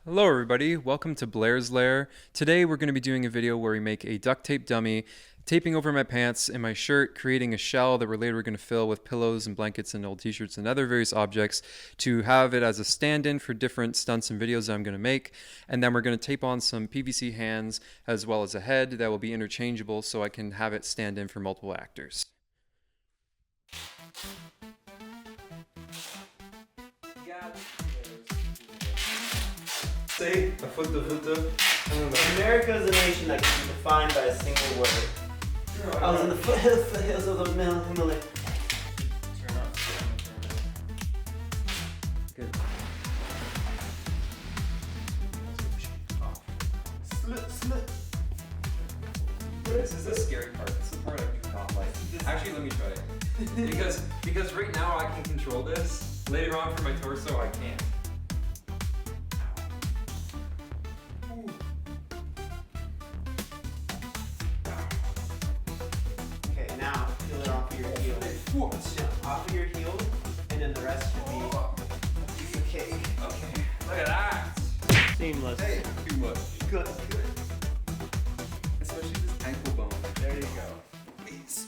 Hello everybody, welcome to Blair's Lair. Today we're going to be doing a video where we make a duct tape dummy, taping over my pants and my shirt, creating a shell that we're later going to fill with pillows and blankets and old t-shirts and other various objects to have it as a stand-in for different stunts and videos that I'm going to make. And then we're going to tape on some PVC hands as well as a head that will be interchangeable so I can have it stand in for multiple actors. Say a foot to foot to. America is a nation that can be defined by a single word. I was in the foothills of the Himalaya. Good. Slip. This is the scary part. This is the part I do not like. Actually, let me try it. because right now I can control this. Later on for my torso, I can't. Okay, now peel it off of your heel. Off of your heel, and then the rest should be okay. Okay. Look at that. Seamless. Hey, too much. Good. Especially this ankle bone. There you go. Please.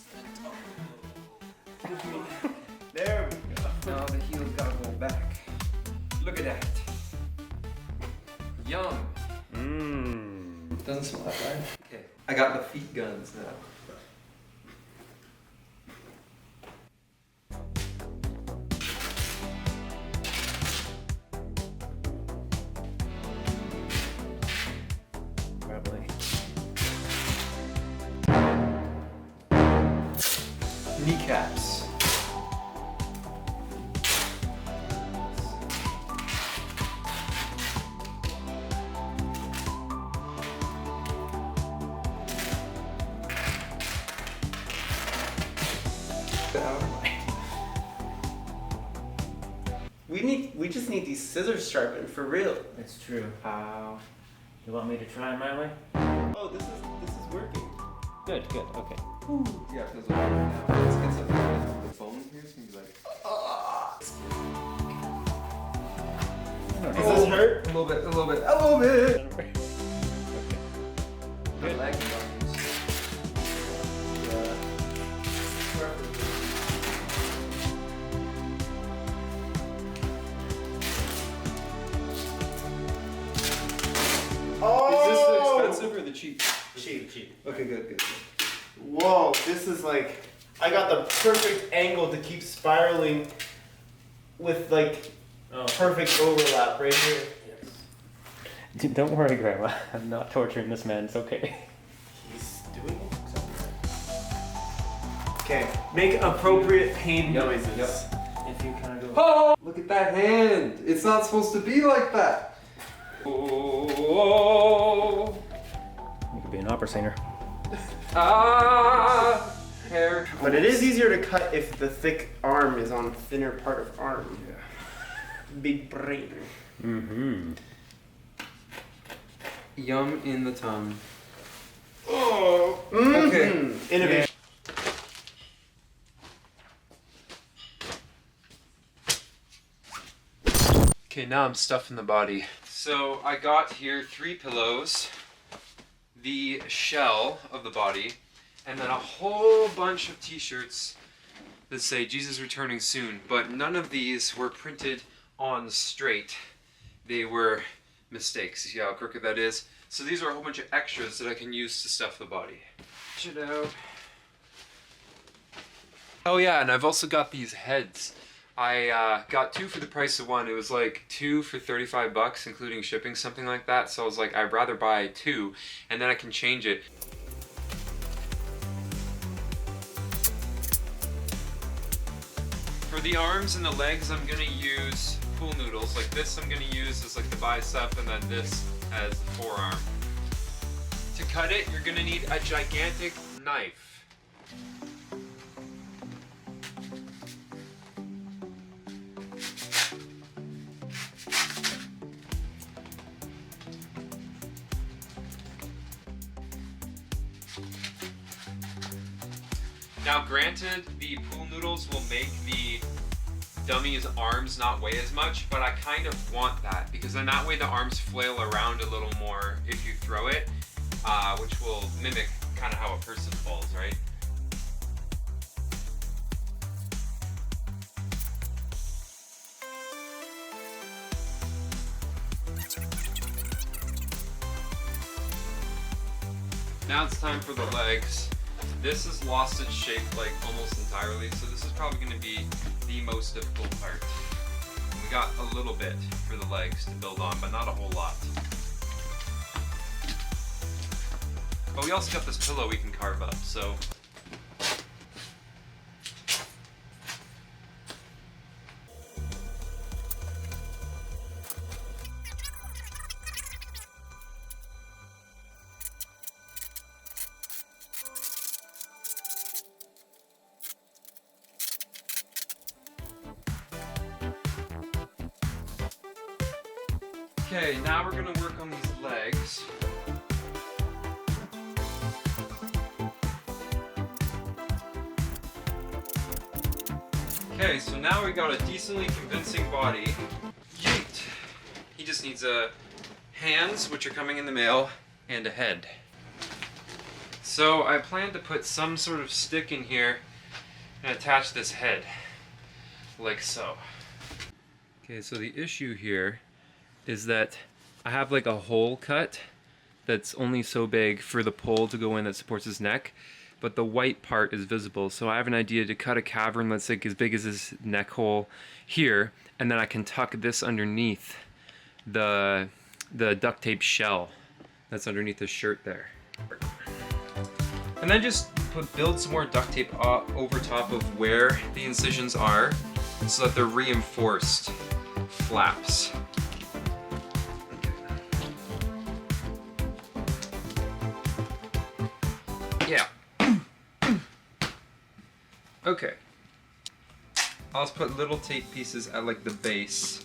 There we go. Now the heel's gotta go back. Look at that. Yum. Mmm. Doesn't smell that bad. Okay. I got the feet guns now. Probably. Kneecaps. We just need these scissors sharpened for real. It's true. How? You want me to try my way? Oh, this is working. Good, okay. Yeah, it feels like now. Let's get some the bone here. It's gonna be like. Does this hurt? A little bit. Okay. The leg bones. Oh! Is this the expensive or the cheap? Cheap. Okay, good. Whoa, this is like, I got the perfect angle to keep spiraling with like perfect overlap right here. Dude, don't worry, Grandma. I'm not torturing this man. It's okay. He's doing it. Okay, make appropriate pain noises. Yep. If you kind of go. Oh! Look at that hand. It's not supposed to be like that. Oh! You could be an opera singer. Ah! Hair. But it is easier to cut if the thick arm is on thinner part of arm. Yeah. Big brain. Mm-hmm. Yum in the tongue. Oh, Okay. Innovation. Okay, now I'm stuffing the body. So I got here 3 pillows, the shell of the body, and then a whole bunch of t-shirts that say Jesus returning soon, but none of these were printed on straight. They were mistakes. See how crooked that is? So these are a whole bunch of extras that I can use to stuff the body. Check it out. Oh yeah, and I've also got these heads. I got 2 for the price of 1. It was like 2 for 35 bucks, including shipping, something like that. So I was like, I'd rather buy 2, and then I can change it. For the arms and the legs, I'm gonna use pool noodles. Like this, I'm gonna use as like the bicep, and then this as the forearm. To cut it, you're gonna need a gigantic knife. Now granted, the pool noodles will make the dummy's arms not weigh as much, but I kind of want that because then that way the arms flail around a little more if you throw it, which will mimic kind of how a person falls, right? Now it's time for the legs. This has lost its shape like almost entirely, so this is probably going to be the most difficult part. We got a little bit for the legs to build on, but not a whole lot. But we also got this pillow we can carve up, so. Okay, now we're going to work on these legs. Okay, so now we got a decently convincing body. Yeet! He just needs hands, which are coming in the mail, and a head. So I plan to put some sort of stick in here and attach this head, like so. Okay, so the issue here is that I have like a hole cut that's only so big for the pole to go in that supports his neck, but the white part is visible. So I have an idea to cut a cavern that's like as big as his neck hole here, and then I can tuck this underneath the duct tape shell that's underneath the shirt there. And then just build some more duct tape over top of where the incisions are so that they're reinforced flaps. Yeah. Okay. I'll just put little tape pieces at like the base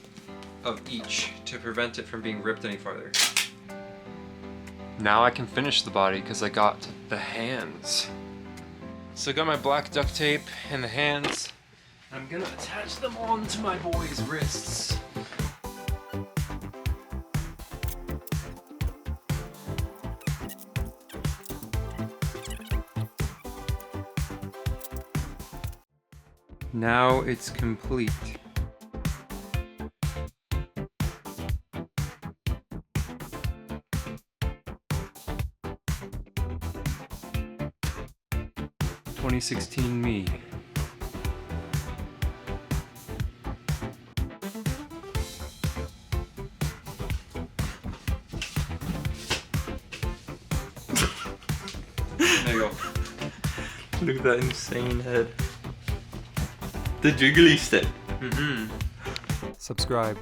of each to prevent it from being ripped any farther. Now I can finish the body because I got the hands. So I got my black duct tape and the hands. I'm gonna attach them onto my boy's wrists. Now it's complete. "2016 me." There you go. Look at that insane head. The jiggly stick. Subscribe.